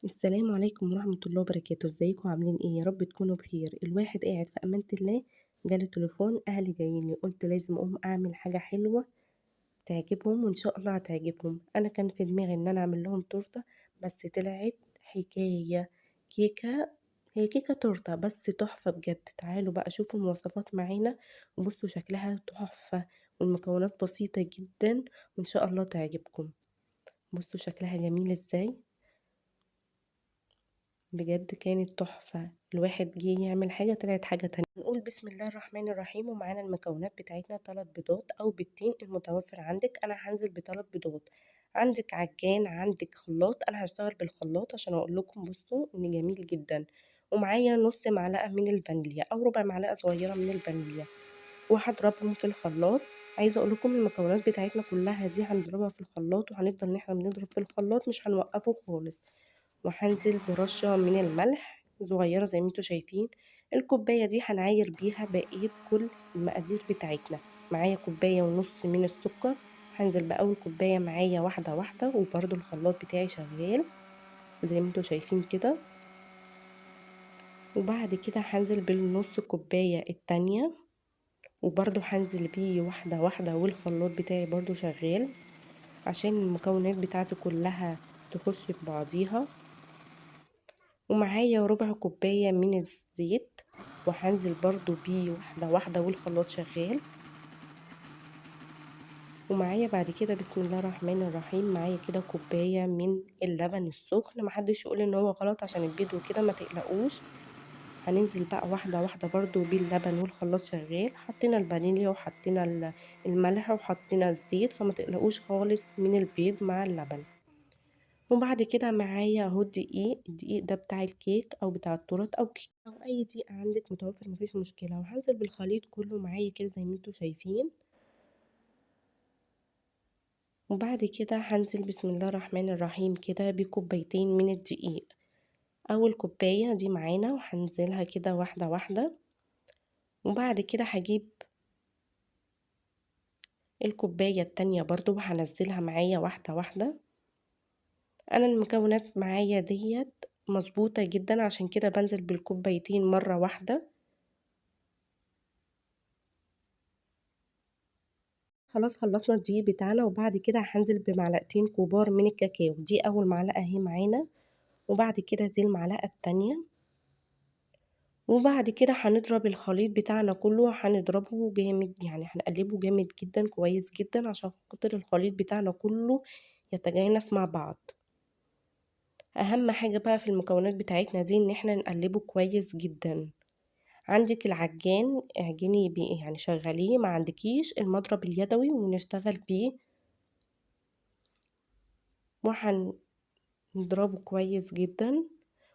السلام عليكم ورحمة الله وبركاته، ازيكم عاملين ايه؟ يا رب تكونوا بخير. الواحد قاعد في أمانة الله، جالي تليفون أهلي جايين، قلت لازم أقوم أعمل حاجة حلوة تعجبهم وإن شاء الله هتعجبهم. أنا كان في دماغي إن أنا أعمل لهم تورتة، بس طلعت حكاية. كيكة، هي كيكة تورتة بس تحفة بجد. تعالوا بقى شوفوا المواصفات معانا وبصوا شكلها تحفة، والمكونات بسيطة جدا وإن شاء الله تعجبكم. بصوا شكلها جميل ازاي، بجد كانت تحفة. الواحد جه يعمل حاجة طلعت حاجة تانية. نقول بسم الله الرحمن الرحيم. ومعانا المكونات بتاعتنا 3 بيضات أو بيضتين المتوفر عندك. أنا هنزل ب3 بيضات. عندك عجان، عندك خلاط. أنا هشتغل بالخلاط عشان أقول لكم بصوا إن جميل جدا. ومعايا نص معلقة من الفانيليا أو ربع معلقة صغيرة من الفانيليا، وهضربهم في الخلاط. عايزة أقول لكم المكونات بتاعتنا كلها دي هنضربها في الخلاط، وهنفضل إن احنا بنضرب في الخلاط مش هنوقفه خالص. وهنزل برشة من الملح صغيرة زي ما انتوا شايفين. الكوباية دي هنعاير بيها بقية كل المقادير بتاعتنا. معايا كوباية ونص من السكر، هنزل بأول كوباية معايا واحدة واحدة، وبرضو الخلاط بتاعي شغال زي ما انتوا شايفين كده. وبعد كده هنزل بالنص كوباية التانية، وبرضو هنزل بيه واحدة واحدة، والخلاط بتاعي برضو شغال عشان المكونات بتاعتي كلها تخش في بعضيها. ومعايا ربع كوباية من الزيت، وهنزل برضو بيه واحدة واحدة والخلاط شغال. ومعايا بعد كده بسم الله الرحمن الرحيم معايا كده كوباية من اللبن السخن. محدش يقول ان هو غلط عشان البيض وكده، ما تقلقوش. هننزل بقى واحدة واحدة برضو باللبن والخلاط شغال. حطينا الفانيليا وحطينا الملح وحطينا الزيت، فما تقلقوش خالص من البيض مع اللبن. وبعد كده معايا اهو الدقيق ده بتاع الكيك او بتاع التورت او كيك او اي دقيق عندك متوفر مفيش مشكله. وهنزل بالخليط كله معايا كده زي ما انتوا شايفين. وبعد كده هنزل بسم الله الرحمن الرحيم كده بكوبايتين من الدقيق. اول كوبايه دي معانا وهنزلها كده واحده واحده. وبعد كده هجيب الكوبايه التانية برضو وهنزلها معايا واحده واحده. انا المكونات معايا ديت مظبوطه جدا، عشان كده بنزل بالكوبايتين مره واحده. خلاص خلصنا الدقيق بتاعنا، وبعد كده هنزل بمعلقتين كبار من الكاكاو. دي اول معلقه اهي معانا، وبعد كده دي المعلقه التانية. وبعد كده هنضرب الخليط بتاعنا كله، هنضربه جامد يعني هنقلبه جامد جدا كويس جدا عشان خاطر الخليط بتاعنا كله يتجانس مع بعض. اهم حاجه بقى في المكونات بتاعتنا دي ان احنا نقلبه كويس جدا. عندك العجان اعجني بيه يعني شغليه، ما عندكيش المضرب اليدوي ونشتغل بيه. نضربه كويس جدا.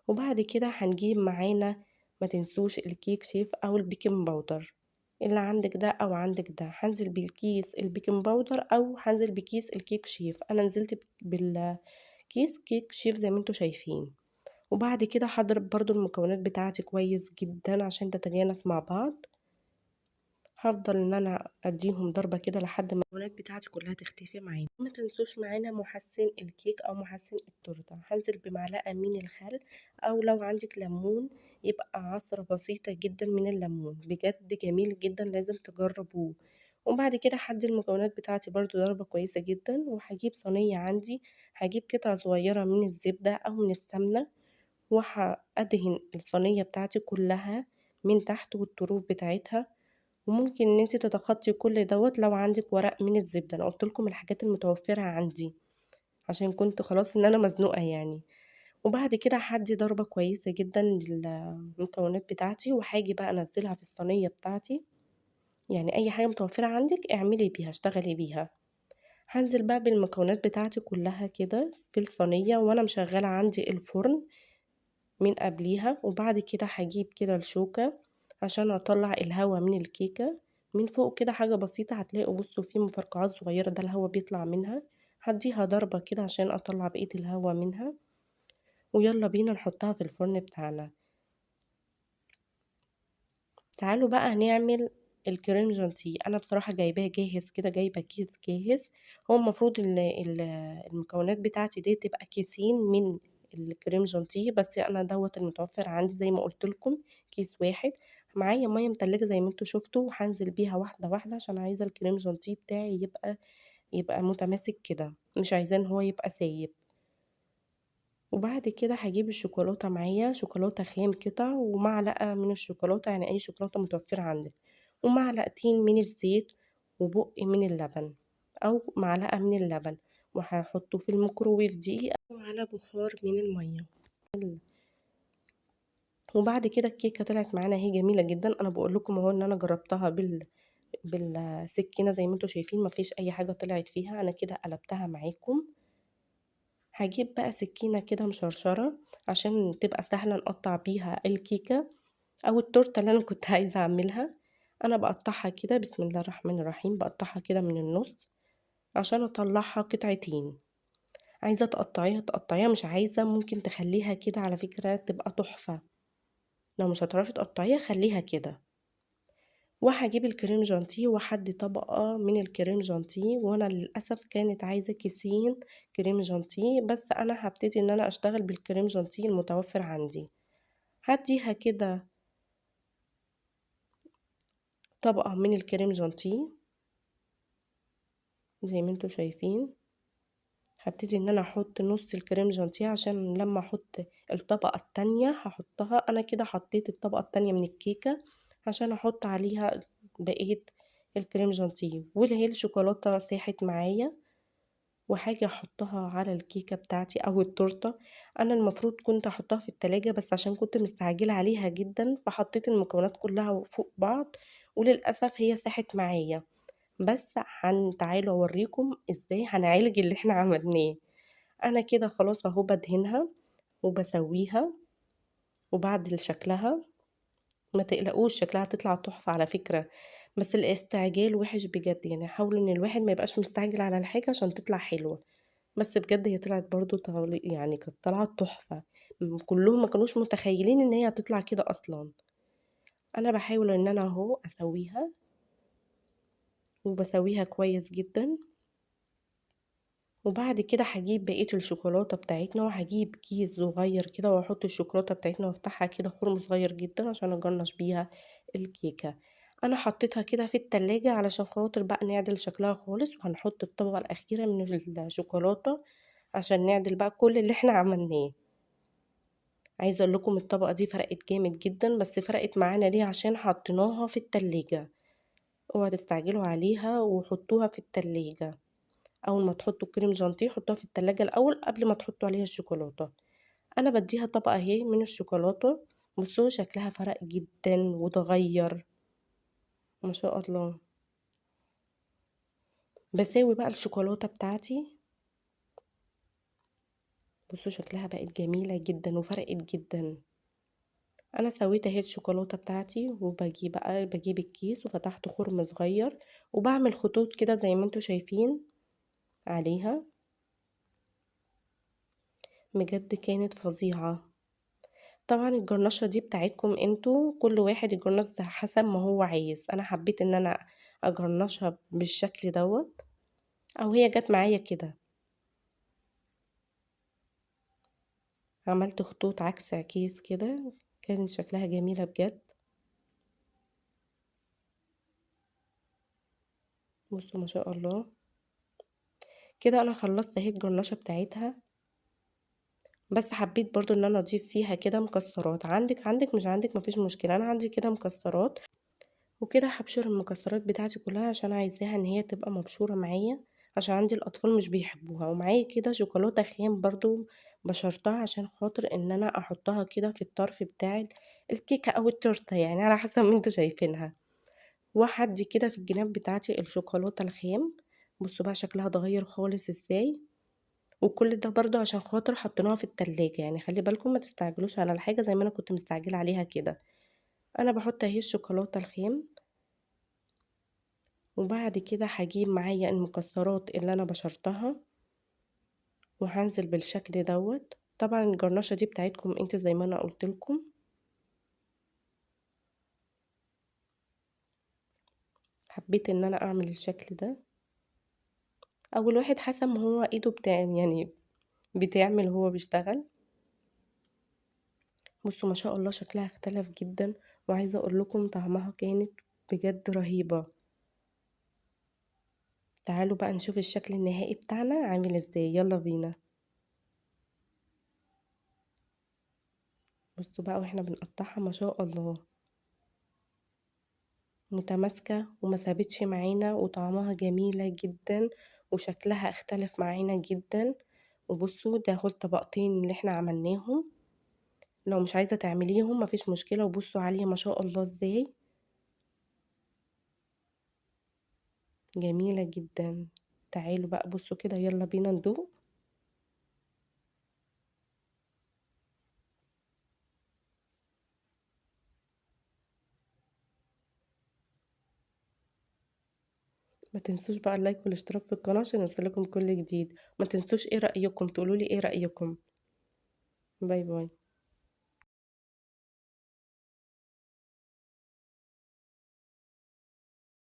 وبعد كده هنجيب معانا، ما تنسوش الكيك شيف او البيكنج باودر اللي عندك ده او عندك ده. هنزل بالكيس البيكنج باودر او هنزل بكيس الكيك شيف. انا نزلت بالكيس كيك شيف زي ما انتوا شايفين. وبعد كده هضرب برضو المكونات بتاعتي كويس جدا عشان تتجانس مع بعض. هفضل ان انا اديهم ضربة كده لحد ما المكونات بتاعتي كلها تختفي معانا. ما تنسوش معانا محسن الكيك او محسن التورته. هنزل بمعلقة من الخل، او لو عندك ليمون يبقى عصرة بسيطة جدا من الليمون، بجد جميل جدا لازم تجربوه. وبعد كده هدي المكونات بتاعتي برضو ضربة كويسة جدا. وهجيب صينية عندي، هجيب قطعة صغيرة من الزبدة او من السمنة، وهأدهن الصينية بتاعتي كلها من تحت والطروف بتاعتها. وممكن ان انت تتخطي كل دوت لو عندك ورق من الزبدة. انا قلت لكم الحاجات المتوفرة عندي عشان كنت خلاص ان انا مزنوقة يعني. وبعد كده هدي ضربة كويسة جدا للمكونات بتاعتي، وهاجي بقى انزلها في الصينية بتاعتي. يعني اي حاجة متوفرة عندك اعملي بيها اشتغلي بيها. هنزل بقى بالمكونات بتاعتي كلها كده في الصينية، وانا مشغلة عندي الفرن من قبليها. وبعد كده هجيب كده الشوكة عشان اطلع الهواء من الكيكة من فوق كده، حاجة بسيطة. هتلاقوا بصوا في مفرقعات صغيرة ده الهواء بيطلع منها. هديها ضربة كده عشان اطلع بقية الهواء منها. ويلا بينا نحطها في الفرن بتاعنا. تعالوا بقى هنعمل الكريم جانتيه. انا بصراحة جايباه جاهز كده، جايبة كيس جاهز. هو المفروض المكونات بتاعتي دي تبقى كيسين من الكريم جانتيه، بس أنا دوّة المتوفر عندي زي ما قُلت لكم، كيس واحد. معايا مَيّة متلجة زي ما أنتم شُفتوا، وهانزل بيها واحدة، واحدة عشان عايزة الكريم جانتيه بتاعي يبقى متماسك كده، مش عايزاه إن هو يبقى سايب. وبعد كده هاجيب الشوكولاتة معايا، شوكولاتة خام قطع، ومعلقة من الشوكولاتة، يعني أي شوكولاتة متوفرة عندِك، ومعلقتين من الزيت، وبُق من اللبن أو معلقة من اللبن، وهاحطه في الميكروويف دقيقة وعلى بخار من المَيّة. وبعد كده الكيكة طلعت معانا أهي جميلة جدًا، أنا باقول لكم أهو إن أنا جربتها بالسكينة زي ما أنتم شايفين، ما فيش أي حاجة طلعت فيها، أنا كده قلبتها معاكم. هاجيب بقى سكينة كده مشرشرة عشان تبقى سهلة نقطّع بيها الكيكة أو التورتة اللي أنا كنت عايزة أعملها. أنا باقطّعها كده بسم الله الرحمن الرحيم، باقطّعها كده من النُص عشان أطلّعها قطعتين. عايزة تقطّعيها تقطّعيها، مش عايزة ممكن تخلّيها كده على فكرة تبقى تحفة، لو مش هتعرفي تقطّعيها خلّيها كده. وهاجيب الكريم جانتيه وأحدّي طبقة من الكريم جانتيه، وأنا للأسف كانت عايزة كيسين كريم جانتيه، بس أنا هابتدي إن أنا أشتغل بالكريم جانتيه المتوفر عندي. هادّيها كده طبقة من الكريم جانتيه زي ما أنتم شايفين. هابتدي إن أنا أحط نُص الكريم جانتيه عشان لمّا أحط الطبقة التانية هاحطها، أنا كده حطيت الطبقة التانية من الكيكة عشان أحط عليها بقية الكريم جانتيه، واللي هي الشوكولاتة ساحت معايا، وهاجي أحطها على الكيكة بتاعتي أو التورتة. أنا المفروض كنت أحطها في التلاجة، بس عشان كنت مستعجلة عليها جدًا، فحطيت المكونات كلها فوق بعض، وللأسف هي ساحت معايا. بس تعالوا أوريكم إزاي هنعالج اللي إحنا عملناه. أنا كده خلاص أهو بادهنها وباسويها وباعدل شكلها، ما تقلقوش شكلها هتطلع تحفة على فكرة، بس الاستعجال وِحِش بجد، يعني حاولوا إن الواحد ما يبقاش مستعجل على الحاجة عشان تطلع حلوة. بس بجد هي طلعت برضه يعني كانت طالعة تحفة، كلّهم ما كانوش متخيلين إن هي هتطلع كده أصلًا. أنا باحاول إن أنا أهو أسويها، وباسويها كويس جدًا. وبعد كده هاجيب بقية الشوكولاتة بتاعتنا، وهاجيب كيس صغير كده وأحط الشوكولاتة بتاعتنا وافتحها كده خرم صغير جدًا عشان أجرنش بيها الكيكة. أنا حطيتها كده في التلاجة علشان خاطر بقى نعدل شكلها خالص، وهنحط الطبقة الأخيرة من الشوكولاتة عشان نعدل بقى كل اللي إحنا عملناه. عايزة أقول لكم الطبقة دي فرقت جامد جدًا، بس فرقت معانا ليه؟ عشان حطيناها في التلاجة. اوعوا تستعجلوا عليها وحطوها في التلاجة. أول ما تحطوا الكريم جانتيه حطوها في التلاجة الأول قبل ما تحطوا عليها الشوكولاتة. أنا بادّيها طبقة أهي من الشوكولاتة، بصوا شكلها فرق جدًا واتغيّر ما شاء الله. باساوي بقى الشوكولاتة بتاعتي، بصوا شكلها بقت جميلة جدًا وفرقت جدًا. أنا سويت أهي الشوكولاتة بتاعتي، باجيب الكيس وفتحته خرم صغير، وباعمل خطوط كده زي ما أنتم شايفين عليها. بجد كانت فظيعة. طبعًا الجرنشة دي بتاعتكم أنتم، كل واحد يجرنش حسب ما هو عايز، أنا حبيت إن أنا أجرنشها بالشكل دوّة، أو هي جات معايا كده. عملت خطوط عكس عكيز كده، كان شكلها جميلة بجد. بصوا ما شاء الله. كده أنا خلصت أهي الجرنشة بتاعتها، بس حبيت برضه إن أنا أضيف فيها كده مكسرات، عندِك مش عندِك ما فيش مشكلة، أنا عندي كده مكسرات. وكده هابشر المكسرات بتاعتي كلها عشان عايزاها إن هي تبقى مبشورة معايا، عشان عندي الأطفال مش بيحبوها. ومعايا كده شوكولاتة خام برضه بشرتها عشان خاطر إن أنا أحطها كده في الطرف بتاع الكيكة أو التورتة، يعني على حسب ما انتوا شايفينها. وأحدي كده في الجناب بتاعتي الشوكولاتة الخام. بصوا بقى شكلها اتغير خالص ازاي، وكل ده برضه عشان خاطر حطيناها في التلاجة، يعني خلي بالكم ما تستعجلوش على الحاجة زي ما أنا كنت مستعجلة عليها كده. أنا باحط أهي الشوكولاتة الخام، وبعد كده هاجيب معايا المكسرات اللي أنا بشرتها وهانزل بالشكل دوّة. طبعًا الجرنشة دي بتاعتكم انتم زي ما أنا قُلت لكم. حبيت إن أنا أعمل الشكل ده، أو الواحد حسب ما هو إيده يعني بتعمل وهو بيشتغل. بصوا ما شاء الله شكلها اختلف جدا، وعايزة اقول لكم طعمها كانت بجد رهيبة. تعالوا بقى نشوف الشكل النهائي بتاعنا عامل ازاي، يلا بينا. بصوا بقى واحنا بنقطعها ما شاء الله متماسكة وما سابتش معانا، وطعمها جميلة جدا، وشكلها اختلف معانا جدا. وبصوا ده هو الطبقتين اللي احنا عملناهم. لو مش عايزة تعمليهم مفيش مشكلة، وبصوا عليه ما شاء الله ازاي جميلة جدا. تعالوا بقى بصوا كده، يلا بينا ندوق. ما تنسوش بقى اللايك والاشتراك في القناة عشان يوصلكم كل جديد. ما تنسوش ايه رأيكم، تقولولي ايه رأيكم. باي باي.